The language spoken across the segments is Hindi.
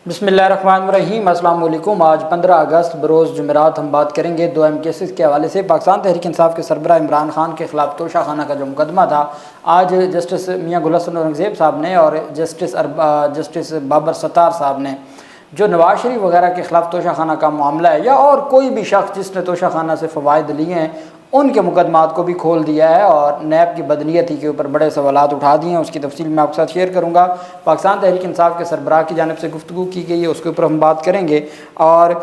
बिस्मिल्लाहिर्रहमानिर्रहीम। अस्सलाम वालेकुम। आज 15 अगस्त बरोज़ जुमेरात हम बात करेंगे 2 अहम केसेस के हवाले से। पाकिस्तान तहरीक इंसाफ के सरबराह इमरान खान के ख़िलाफ़ तोशा खाना का जो मुकदमा था, आज जस्टिस मियाँ गुल हसन औरंगज़ेब साहब ने और जस्टिस बाबर सत्तार साहब ने जो नवाज शरीफ वगैरह के ख़िलाफ़ तोशा खाना का मामला है या और कोई भी शख्स जिसने तोशा खाना से फ़वाइद लिए हैं, उनके मुकदमात को भी खोल दिया है और नैब की बदनीयती के ऊपर बड़े सवालात उठा दिए हैं। उसकी तफसील मैं आपके साथ शेयर करूँगा। पाकिस्तान तहरीक इंसाफ के सरबराह की जानिब से गुफ्तगू की गई है, उसके ऊपर हम बात करेंगे। और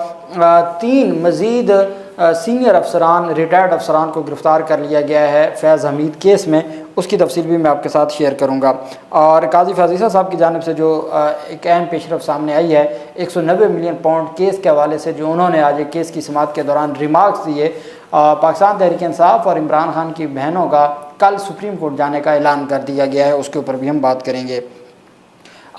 3 मज़ीद सीनियर अफसरान, रिटायर्ड अफसरान को गिरफ़्तार कर लिया गया है फैज़ हमीद केस में, उसकी तफसील भी मैं आपके साथ शेयर करूँगा। और काजी फाजीसा साहब की जानिब से जो एक अहम पेशरफ सामने आई है, 190 मिलियन पाउंड केस के हवाले से जो उन्होंने आज एक केस की समाअत के दौरान रिमार्क्स दिए, पाकिस्तान तहरीक इंसाफ और इमरान खान की बहनों का कल सुप्रीम कोर्ट जाने का ऐलान कर दिया गया है, उसके ऊपर भी हम बात करेंगे।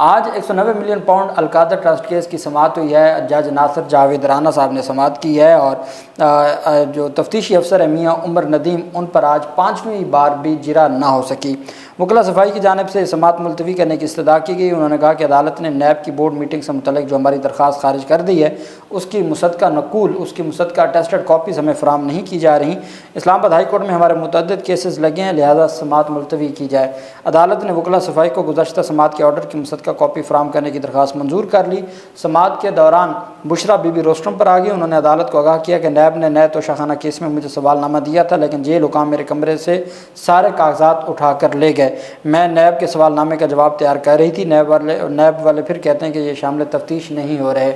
आज 190 मिलियन पाउंड अलकादा ट्रस्ट केस की समाअत हुई है। जज नासिर जावेद राना साहब ने समाअत की है और जो तफ्तीशी अफसर है मियाँ उमर नदीम, उन पर आज 5वीं बार भी जिरा ना हो सकी। वकला सफाई की जानिब से समाअत मुलतवी करने की इस्तदा की गई। उन्होंने कहा कि अदालत ने नैब की बोर्ड मीटिंग से मुतल्लिक जो हमारी दरख्वास्त खारिज कर दी है, उसकी मुसद्दका नकूल, उसकी मुसद्दका अटेस्टेड कॉपीज़ हमें फ़राहम नहीं की जा रही। इस्लामाबाद हाई कोर्ट में हमारे मुतअद्दिद केसेस लगे हैं, लिहाजा समाअत मुलतवी की जाए। अदालत ने वकला सफाई को गुज़श्ता समाअत के ऑर्डर की मुसद्दका कॉपी फ़राहम करने की दरख्वास्त मंजूर कर ली। समाअत के दौरान बुशरा बीबी रोस्टम पर आ गई। उन्होंने अदालत को आगाह किया कि नैब ने नए तोशा खाना केस में मुझे सवालनामा दिया था, लेकिन जेल हुकाम मेरे कमरे से सारे कागजात उठा कर ले गए। मैं नैब के सवालनामे का जवाब तैयार कर रही थी। नैब वाले फिर कहते हैं कि ये शामिल तफ्तीश नहीं हो रहे।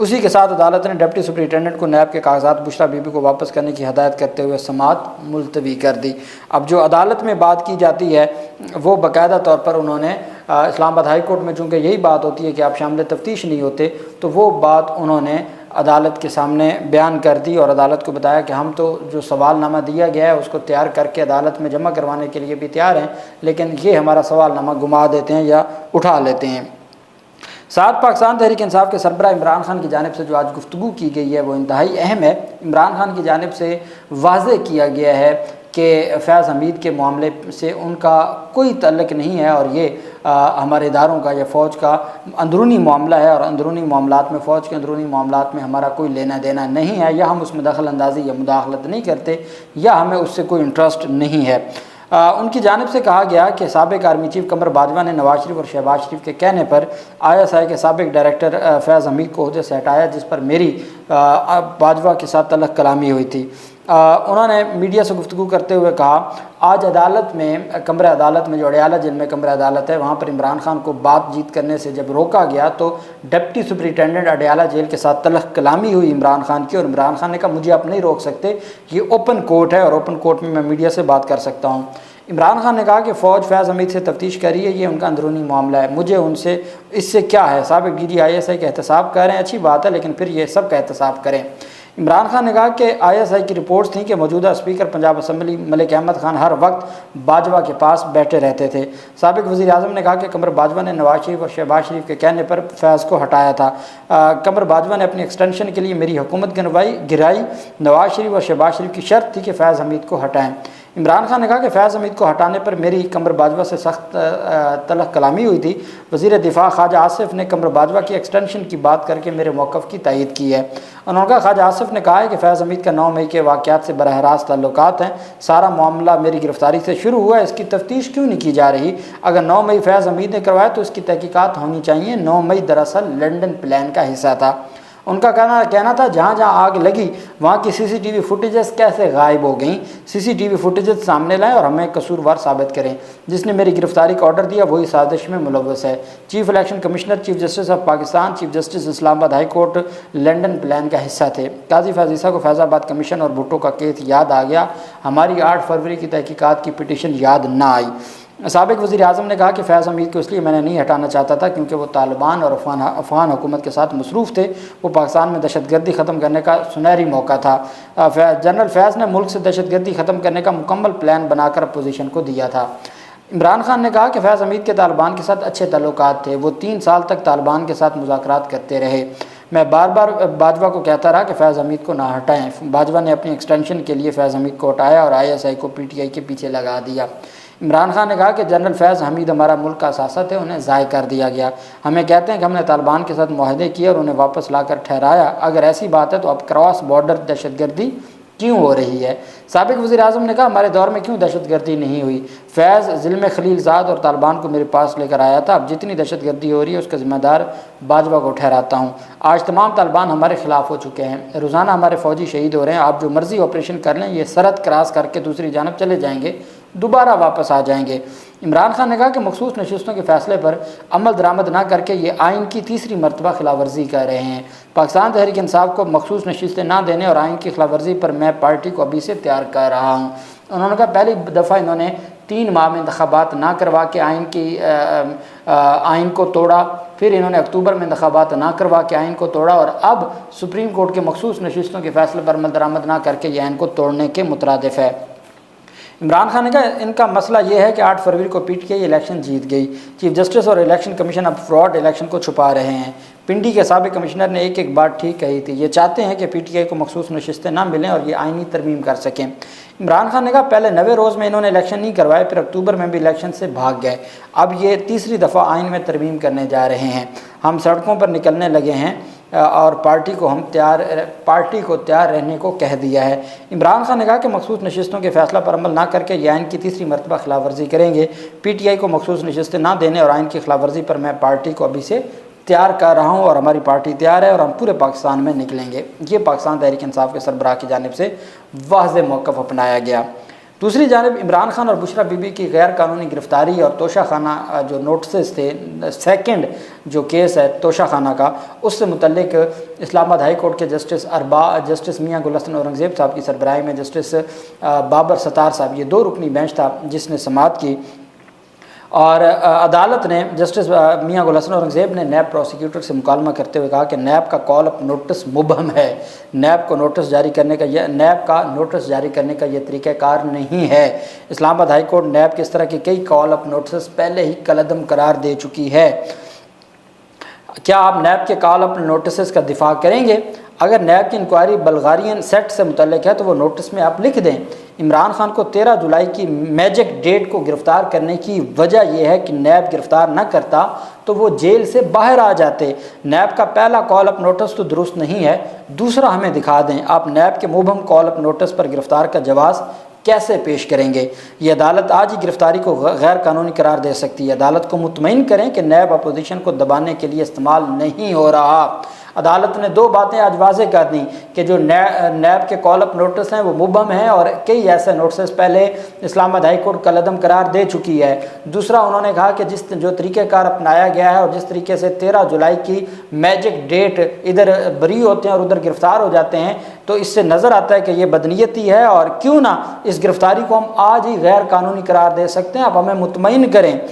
उसी के साथ अदालत ने डिप्टी सुपरिटेंडेंट को नैब के कागजात बुशरा बीबी को वापस करने की हदायत करते हुए समाअत मुलतवी कर दी। अब जो अदालत में बात की जाती है वो बाकायदा तौर पर उन्होंने इस्लामाबाद हाई कोर्ट में, चूँकि यही बात होती है कि आप शामिल तफ्तीश नहीं होते, तो वो बात उन्होंने अदालत के सामने बयान कर दी और अदालत को बताया कि हम तो जो सवालनामा दिया गया है उसको तैयार करके अदालत में जमा करवाने के लिए भी तैयार हैं, लेकिन ये हमारा सवालनामा गुमा देते हैं या उठा लेते हैं। साथ पाकिस्तान तहरीक इंसाफ के सरबराह इमरान खान की जानिब से जो आज गुफ्तगू की गई है वो इंतहाई अहम है। इमरान खान की जानिब से वाज़े किया गया है कि फैज़ हमीद के मामले से उनका कोई तल्लुक़ नहीं है और ये हमारे इदारों का या फ़ौज का अंदरूनी मामला है और अंदरूनी मामलात में, फ़ौज के अंदरूनी मामलात में हमारा कोई लेना देना नहीं है, या हम उसमें दखल अंदाज़ी या मुदाखलत नहीं करते, या हमें उससे कोई इंटरेस्ट नहीं है। उनकी जानिब से कहा गया कि साबिक आर्मी चीफ कमर बाजवा ने नवाज शरीफ और शहबाज शरीफ के कहने पर ISI के साबिक डायरेक्टर फैज़ हमीद को ओहदे से हटाया, जिस पर मेरी बाजवा के साथ तलख कलामी हुई थी। उन्होंने मीडिया से गुफ्तगू करते हुए कहा, आज अदालत में, कमरे अदालत में, जो अडयाला जेल में कमरा अदालत है, वहाँ पर इमरान खान को बातचीत करने से जब रोका गया तो डिप्टी सुपरिटेंडेंट अडयाला जेल के साथ तलख कलामी हुई इमरान खान की, और इमरान खान ने कहा मुझे आप नहीं रोक सकते, ये ओपन कोर्ट है और ओपन कोर्ट में मैं मीडिया से बात कर सकता हूँ। इमरान खान ने कहा कि फ़ौज फैज़ हमीद से तफ्तीश कर रही है, ये उनका अंदरूनी मामला है, मुझे उनसे इससे क्या है। साबिक DG ISI का एहतसाब कर रहे हैं, अच्छी बात है, लेकिन फिर ये सब का एहतसाब करें। इमरान खान ने कहा कि ISI की रिपोर्ट्स थी कि मौजूदा स्पीकर पंजाब असम्बली मलिक अहमद खान हर वक्त बाजवा के पास बैठे रहते थे। साबिक वज़ीर आज़म ने कहा कि कमर बाजवा ने नवाज शरीफ और शहबाज शरीफ के कहने पर फैज़ को हटाया था। कमर बाजवा ने अपनी एक्सटेंशन के लिए मेरी हुकूमत गिराई। नवाज शरीफ और शहबाज शरीफ की शर्त थी कि फैज़ हमीद को हटाएँ। इमरान खान ने कहा कि फैज़ हमीद को हटाने पर मेरी कमर बाजवा से सख्त तलख कलामी हुई थी। वज़ीर दिफा ख्वाजा आसिफ ने कमर बाजवा की एक्सटेंशन की बात करके मेरे मौक़िफ़ की तायीद की है। उन्होंने कहा, ख्वाजा आसिफ ने कहा है कि फैज़ हमीद का 9 मई के वाक़यात से बरह रास्त ताल्लुकात हैं। सारा मामला मेरी गिरफ़्तारी से शुरू हुआ है, इसकी तफ्तीश क्यों नहीं की जा रही? अगर 9 मई फैज़ हमीद ने करवाया तो इसकी तहकीकात होनी चाहिए। 9 मई दरअसल लंदन प्लान का हिस्सा था। उनका कहना था जहाँ जहाँ आग लगी वहाँ की CCTV फुटेजेस कैसे गायब हो गई। CCTV फुटेजेस सामने लाएं और हमें कसूरवार साबित करें। जिसने मेरी गिरफ्तारी का ऑर्डर दिया वही साजिश में मुलव्वस है। Chief election commissioner, chief justice of Pakistan, chief justice Islamabad high court London plan का हिस्सा थे। काजी फाजीसा को फैज़ाबाद कमीशन और भुट्टो का केस याद आ गया। हमारी 8 फरवरी की तहकीकात की पिटीशन याद ना आई। साबिक वज़ीर आज़म ने कहा कि फैज़ हमीद को इसलिए मैंने नहीं हटाना चाहता था क्योंकि वो तालिबान और अफ़गान हुकूमत के साथ मसरूफ़ थे। वो पाकिस्तान में दहशतगर्दी ख़त्म करने का सुनहरी मौका था। जनरल फैज़ ने मुल्क से दहशतगर्दी ख़त्म करने का मुकम्मल प्लान बनाकर अपोजिशन को दिया था। इमरान खान ने कहा कि फैज़ हमीद के तालिबान के साथ अच्छे ताल्लुकात थे। वो 3 साल तक तालिबान के साथ मुज़ाकरात करते रहे। मैं बार बार बाजवा को कहता रहा कि फैज़ हमीद को ना हटाएं। बाजवा ने अपनी एक्सटेंशन के लिए फैज़ हमीद को हटाया और ISI को PTI के पीछे लगा दिया। इमरान खान ने कहा कि जनरल फैज़ हमीद हमारा मुल्क का असासा थे, उन्हें ज़ाय कर दिया गया। हमें कहते हैं कि हमने तालिबान के साथ मुआहदे किए और उन्हें वापस लाकर ठहराया। अगर ऐसी बात है तो अब क्रॉस बॉर्डर दहशतगर्दी क्यों हो रही है? साबिक वज़ीर आज़म ने कहा हमारे दौर में क्यों दहशतगर्दी नहीं हुई? फैज़ ज़िल्म खलीलज़ाद और तालिबान को मेरे पास लेकर आया था। अब जितनी दहशतगर्दी हो रही है उसका ज़िम्मेदार बाजवा को ठहराता हूँ। आज तमाम तालिबान हमारे ख़िलाफ़ हो चुके हैं, रोज़ाना हमारे फ़ौजी शहीद हो रहे हैं। आप जो मर्ज़ी ऑपरेशन कर लें, ये सरहद क्रॉस करके दूसरी जानब चले जाएंगे, दोबारा वापस आ जाएंगे। इमरान खान ने कहा कि मखसूस नशिस्तों के फैसले पर अमल दरामद ना करके ये आइन की तीसरी मरतबा खिलाफ वर्जी कर रहे हैं। पाकिस्तान तहरीक इंसाफ को मखसूस नशिस्तें ना देने और आइन की खिलाफ वर्जी पर मैं पार्टी को अभी से तैयार कर रहा हूँ। उन्होंने कहा पहली दफ़ा इन्होंने 3 माह में इंतखाबात ना करवा के आइन को तोड़ा, फिर इन्होंने अक्टूबर में इंतखाबात ना करवा के आइन को तोड़ा और अब सुप्रीम कोर्ट के मखसूस नशिस्तों के फैसले पर अमल दरामद ना करके ये आइन को तोड़ने के मुतरादिफ है। इमरान खान ने कहा इनका मसला ये है कि 8 फरवरी को पीटीआई इलेक्शन जीत गई। चीफ जस्टिस और इलेक्शन कमीशन अब फ्रॉड इलेक्शन को छुपा रहे हैं। पिंडी के साबिक कमिश्नर ने एक बात ठीक कही थी, ये चाहते हैं कि पीटीआई को मखसूस नशिस्तें ना मिलें और ये आइनी तरमीम कर सकें। इमरान खान ने कहा पहले 90 रोज़ में इन्होंने इलेक्शन नहीं करवाए, फिर अक्टूबर में भी इलेक्शन से भाग गए। अब ये तीसरी दफ़ा आइन में तरमीम करने जा रहे हैं। हम सड़कों पर निकलने लगे हैं और पार्टी को तैयार रहने को कह दिया है। इमरान खान ने कहा कि मखसूस नशिस्तों के फैसला पर अमल ना करके ये आइन की तीसरी मरतबा खिलाफ वर्जी करेंगे। पीटीआई को मखसूस नशिस्तें ना देने और आइन की खिलाफ वर्जी पर मैं पार्टी को अभी से तैयार कर रहा हूँ और हमारी पार्टी तैयार है और हम पूरे पाकिस्तान में निकलेंगे। ये पाकिस्तान तहरीक इंसाफ के सरबराह की जानिब से वाज़ेह मौक़िफ़ अपनाया गया। दूसरी जानिब इमरान खान और बुशरा बीबी की गैर कानूनी गिरफ्तारी और तोशा खाना जो नोटिस थे, सेकंड जो केस है तोशा खाना का, उससे मुतल्लिक इस्लामाबाद हाई कोर्ट के जस्टिस मियाँ गुलहसन औरंगज़ेब साहब की सरबराही में जस्टिस बाबर सत्तार साहब, ये 2 रुकनी बेंच था जिसने समाअत की और अदालत ने जस्टिस मियाँ गुलहसन औरंगज़ेब ने नैब प्रोसिक्यूटर से मुकालमा करते हुए कहा कि नैब का कॉल अप नोटिस मुबहम है। नैब का नोटिस जारी करने का ये तरीक़ाकार नहीं है। इस्लामाबाद हाई कोर्ट नैब के इस तरह के कई कॉल अप नोटिस पहले ही कलअदम करार दे चुकी है। क्या आप नैब के कॉल अप नोटिस का दिफा करेंगे? अगर नैब की इंक्वायरी बल्गारियन सेट से मुतल्लिक है तो वो नोटिस में आप लिख दें। इमरान खान को 13 जुलाई की मैजिक डेट को गिरफ़्तार करने की वजह यह है कि नैब गिरफ़्तार न करता तो वो जेल से बाहर आ जाते। नैब का पहला कॉल अप नोटिस तो दुरुस्त नहीं है, दूसरा हमें दिखा दें। आप नैब के मुबहम कॉल अप नोटिस पर गिरफ़्तार का जवाज़ कैसे पेश करेंगे? ये अदालत आज ही गिरफ्तारी को गैर कानूनी करार दे सकती है। अदालत को मुतमईन करें कि नैब अपोजिशन को दबाने के लिए इस्तेमाल नहीं हो रहा। अदालत ने 2 बातें आज वाज़ेह कर दी कि जो नैब के कॉल अप नोटिस हैं वो मुबहम हैं और कई ऐसे नोटिस पहले इस्लामाबाद हाई कोर्ट कलअदम करार दे चुकी है। दूसरा, उन्होंने कहा कि जो तरीक़ेकार अपनाया गया है और जिस तरीके से 13 जुलाई की मैजिक डेट इधर बरी होते हैं और उधर गिरफ़्तार हो जाते हैं, तो इससे नज़र आता है कि ये बदनीयती है और क्यों ना इस गिरफ़्तारी को हम आज ही गैर कानूनी करार दे सकते हैं। अब हमें मुतमईन करें।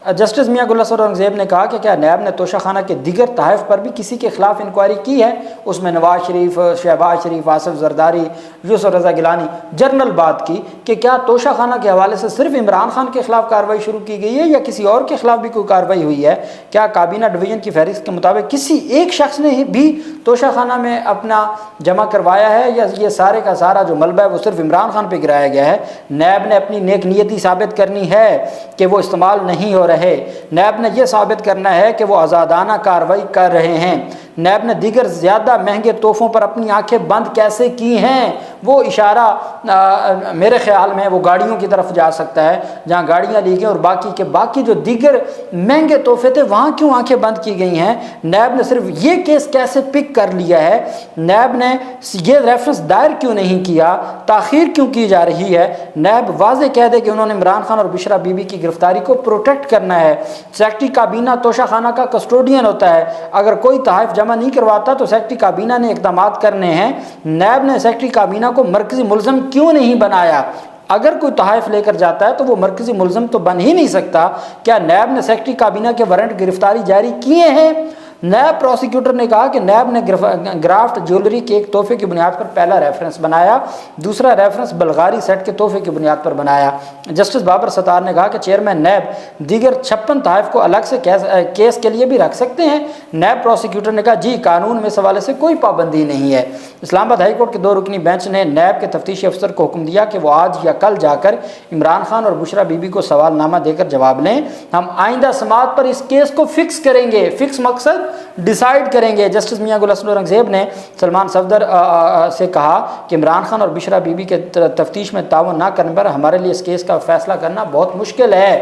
जस्टिस मियाँ गुलहसन औरंगज़ेब ने कहा कि क्या नैब ने तोशा खाना के दीगर तहफ़ पर भी किसी के ख़िलाफ़ इंक्वायरी की है? उसमें नवाज शरीफ, शहबाज शरीफ, आसिफ जरदारी, यूसुफ रज़ा गिलानी, जनरल बात की कि क्या तोशा खाना के हवाले से सिर्फ इमरान खान के ख़िलाफ़ कार्रवाई शुरू की गई है या किसी और के ख़िलाफ़ भी कोई कार्रवाई हुई है? क्या काबीना डिवीज़न की फहरिस्त के मुताबिक किसी एक शख्स ने भी तोशा खाना में अपना जमा करवाया है या ये सारे का सारा जो मलबा है वो सिर्फ इमरान खान पर गिराया गया है? नैब ने अपनी नेक नीयती साबित करनी है कि वो इस्तेमाल नहीं हो रहे। नैब ने यह साबित करना है कि वो आज़ादाना कार्रवाई कर रहे हैं। नैब ने दीगर ज़्यादा महंगे तोहफ़ों पर अपनी आंखें बंद कैसे की हैं? वो इशारा मेरे ख्याल में वो गाड़ियों की तरफ जा सकता है, जहाँ गाड़ियाँ ली गई और बाकी जो दीगर महंगे तोहफे थे वहाँ क्यों आंखें बंद की गई हैं? नैब ने सिर्फ ये केस कैसे पिक कर लिया है? नैब ने ये रेफरेंस दायर क्यों नहीं किया? ताख़ीर क्यों की जा रही है? नैब वाज़ेह कह दे कि उन्होंने इमरान खान और बुशरा बीबी की गिरफ्तारी को प्रोटेक्ट करना है। सेक्रेटरी काबीना तोशा खाना का कस्टोडियन होता है। अगर कोई तहफ़ जमा नहीं करवाता तो सेक्रेटरी काबीना ने इक़दाम करने हैं। नैब ने सेक्रेटरी काबीना को मरकज़ी मुल्ज़म क्यों नहीं बनाया? अगर कोई तहफ़ लेकर जाता है तो वो मरकज़ी मुल्ज़म तो बन ही नहीं सकता। क्या नैब ने सेक्रेटरी काबीना के वारंट गिरफ्तारी जारी किए हैं? नैब प्रोसिक्यूटर ने कहा कि नैब ने ग्राफ्ट ज्वेलरी के एक तोहफे की बुनियाद पर पहला रेफरेंस बनाया, दूसरा रेफरेंस बल्गारी सेट के तोहफे की बुनियाद पर बनाया। जस्टिस बाबर सत्तार ने कहा कि चेयरमैन नैब दीगर 56 तहफ़ को अलग से केस के लिए भी रख सकते हैं। नैब प्रोसिक्यूटर ने कहा जी, कानून में इस हवाले से कोई पाबंदी नहीं है। इस्लामाबाद हाई कोर्ट के 2 रुकनी बेंच ने नैब के तफ्तीशी अफसर को हुक्म दिया कि वो आज या कल जाकर इमरान खान और बुशरा बीबी को सवालनामा देकर जवाब लें। हम आइंदा समाअत पर इस केस को फिक्स करेंगे, फिक्स मकसद डिसाइड करेंगे। जस्टिस मियां गुल हसन औरंगजेब ने सलमान सफदर से कहा कि इमरान खान और बुशरा बीबी के तफ्तीश में ताउन न करने पर हमारे लिए इस केस का फैसला करना बहुत मुश्किल है।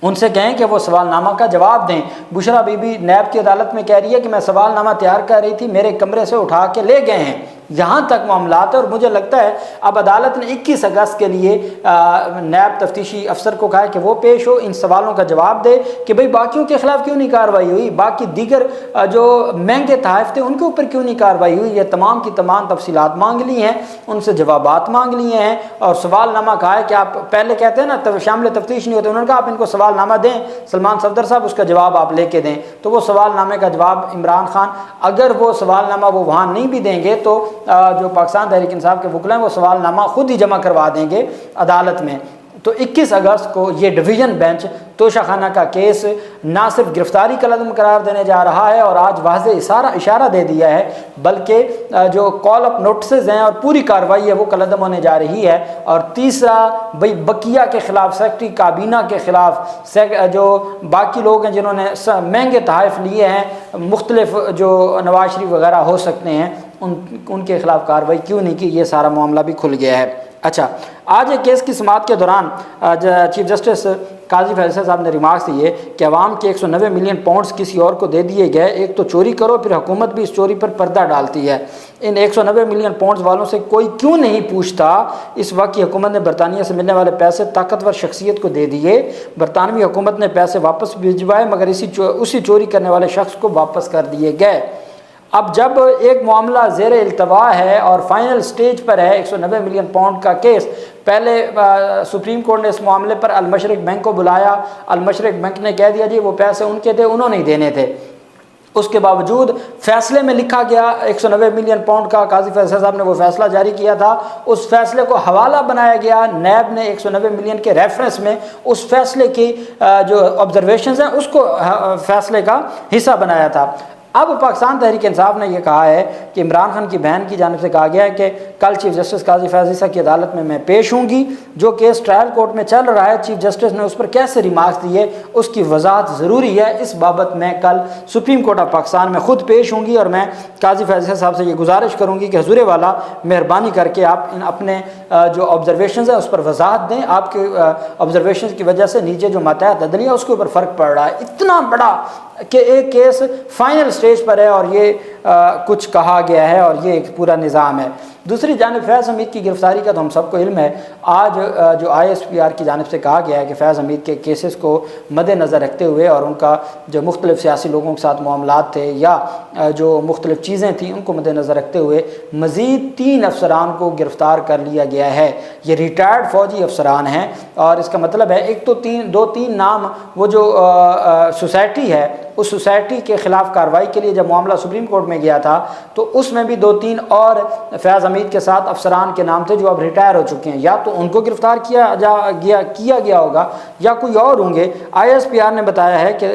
उनसे कहें कि वो सवालनामा का जवाब दें। बुशरा बीबी नैब की अदालत में कह रही है कि मैं सवालनामा तैयार कर रही थी, मेरे कमरे से उठा के ले गए हैं। यहाँ तक मामलात है और मुझे लगता है अब अदालत ने 21 अगस्त के लिए नैब तफ्तीशी अफसर को कहा है कि वो पेश हो, इन सवालों का जवाब दे कि भाई बाकियों के खिलाफ क्यों नहीं कार्रवाई हुई, बाकी दीगर जो महंगे तहफ़ थे उनके ऊपर क्यों नहीं कार्रवाई हुई। ये तमाम की तमाम तफसीलात मांग ली हैं, उनसे जवाबात मांग लिए हैं और सवालनामा कहा है कि आप पहले कहते हैं ना शामिल तफ्तीश नहीं होते, उन्होंने कहा आप इनको सवालनामा दें सलमान सफदर साहब, उसका जवाब आप लेके दें। तो वो सवालनामे का जवाब इमरान खान, अगर वो सवालनामा वो वहाँ नहीं भी देंगे तो जो पाकिस्तान तहरीक इंसाफ के वकील हैं वो सवालनामा खुद ही जमा करवा देंगे अदालत में। तो 21 अगस्त को ये डिवीज़न बेंच तोशाखाना का केस ना सिर्फ गिरफ्तारी का कदम करार देने जा रहा है और आज वाज़े इशारा दे दिया है, बल्कि जो कॉल अप नोटिस हैं और पूरी कार्रवाई है वो कलदम होने जा रही है। और तीसरा भाई बकिया के ख़िलाफ़, सेक्रेटरी काबीना के ख़िलाफ़, जो बाकी लोग हैं जिन्होंने महंगे तहफ़ लिए हैं, मुख्तलिफ जो नवाज शरीफ वगैरह हो सकते हैं, उनके खिलाफ कार्रवाई क्यों नहीं की, ये सारा मामला भी खुल गया है। अच्छा, आज एक केस की समाअत के दौरान चीफ जस्टिस काजी फैसल साहब ने रिमार्क्स दिए कि अवाम के 190 मिलियन पाउंड्स किसी और को दे दिए गए, एक तो चोरी करो फिर हुकूमत भी इस चोरी पर पर्दा डालती है। इन 190 मिलियन पाउंड्स वालों से कोई क्यों नहीं पूछता। इस वक्त की हुकूमत ने बरतानिया से मिलने वाले पैसे ताकतवर शख्सियत को दे दिए, बरतानवी हुकूमत ने पैसे वापस भिजवाए मगर उसी चोरी करने वाले शख्स को वापस कर दिए गए। अब जब एक मामला ज़ेर इल्तवा है और फाइनल स्टेज पर है 190 मिलियन पाउंड का केस, पहले सुप्रीम कोर्ट ने इस मामले पर अल-मशरिक बैंक को बुलाया, अल-मशरिक बैंक ने कह दिया जी वो पैसे उनके थे, उन्होंने ही देने थे। उसके बावजूद फैसले में लिखा गया 190 मिलियन पाउंड का, काजी फैसल साहब ने वो फैसला जारी किया था, उस फैसले को हवाला बनाया गया। नैब ने 190 मिलियन के रेफरेंस में उस फैसले की जो ऑब्जर्वेशंस हैं उसको फैसले का हिस्सा बनाया था। अब पाकिस्तान तहरीक इंसाफ ने यह कहा है कि इमरान खान की बहन की जानिब से कहा गया है कि कल चीफ जस्टिस काजी फैज़ल ईसा की अदालत में मैं पेश होंगी। जो केस ट्रायल कोर्ट में चल रहा है, चीफ जस्टिस ने उस पर कैसे रिमार्क्स दिए उसकी वजाहत ज़रूरी है। इस बाबत मैं कल सुप्रीम कोर्ट ऑफ पाकिस्तान में ख़ुद पेश होंगी और मैं काजी फैज़ल साहब से ये गुजारिश करूँगी कि हुज़ूर वाला मेहरबानी करके आप इन अपने जो ऑब्जर्वेशन है उस पर वजाहत दें। आपके ऑब्जर्वेशन की वजह से नीचे जो मातहत अदलिया उसके ऊपर फ़र्क पड़ रहा है। इतना बड़ा कि एक केस फाइनल स्टेज पर है और ये कुछ कहा गया है और ये एक पूरा निज़ाम है। दूसरी जानिब फैज़ हमीद की गिरफ्तारी का तो हम सबको इल्म है। आज जो ISPR की जानिब से कहा गया है कि फैज़ हमीद के केसेस को मद्देनज़र रखते हुए और उनका जो मुख्तलिफ सियासी लोगों के साथ मामलात थे या जो मुख्तलिफ चीज़ें थी उनको मद्देनज़र रखते हुए मज़ीद 3 अफसरान को गिरफ़्तार कर लिया गया है। ये रिटायर्ड फ़ौजी अफसरान हैं और इसका मतलब है एक तो 2-3 नाम, वो जो सोसाइटी है उस सोसाइटी के ख़िलाफ़ कार्रवाई के लिए जब मामला सुप्रीम कोर्ट में गया था तो उसमें भी 2-3 और फैज़ हमीद के साथ अफसरान के नाम थे जो अब रिटायर हो चुके हैं। या तो उनको गिरफ़्तार किया गया होगा या कोई और होंगे। ISPR ने बताया है कि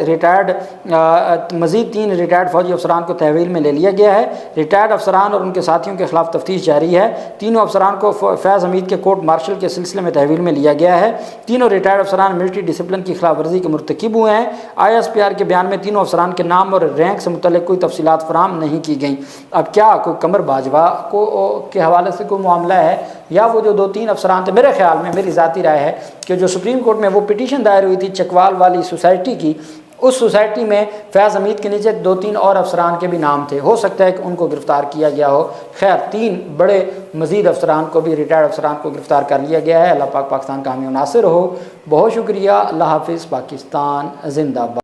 मज़ीद 3 रिटायर्ड फ़ौजी अफसरान को तहवील में ले लिया गया है। रिटायर्ड अफसरान और उनके साथियों के ख़िलाफ़ तफ्तीश जारी है। तीनों अफसरान को फैज़ हमीद के कोर्ट मार्शल के सिलसिले में तहवील में लिया गया है। तीनों रिटायर्ड अफसरान मिलिट्री डिसिप्लिन की खिलाफ वर्जी के मुर्तकिब हुए हैं। ISPR के बयान में तीनों अफसरान के नाम और रैंक से मुतल्लिक़ कोई तफसीलात फराहम नहीं की गई। अब क्या कोई कमर बाजवा के हवाले से कोई मामला है या वो जो 2-3 अफसरान थे, मेरे ख्याल में, मेरी ज़ाती राय है कि जो सुप्रीम कोर्ट में वो पिटीशन दायर हुई थी चकवाल वाली सोसाइटी की, उस सोसाइटी में फैज़ हमीद के नीचे 2-3 और अफसरान के भी नाम थे। हो सकता है कि उनको गिरफ़्तार किया गया हो। खैर 3 बड़े मज़ीद अफसरान को भी, रिटायर्ड अफसरान को गिरफ़्तार कर लिया गया है। अल्लाह पाक पाकिस्तान का हामी नासिर हो। बहुत शुक्रिया। अल्लाह हाफ़िज़। पाकिस्तान जिंदाबाद।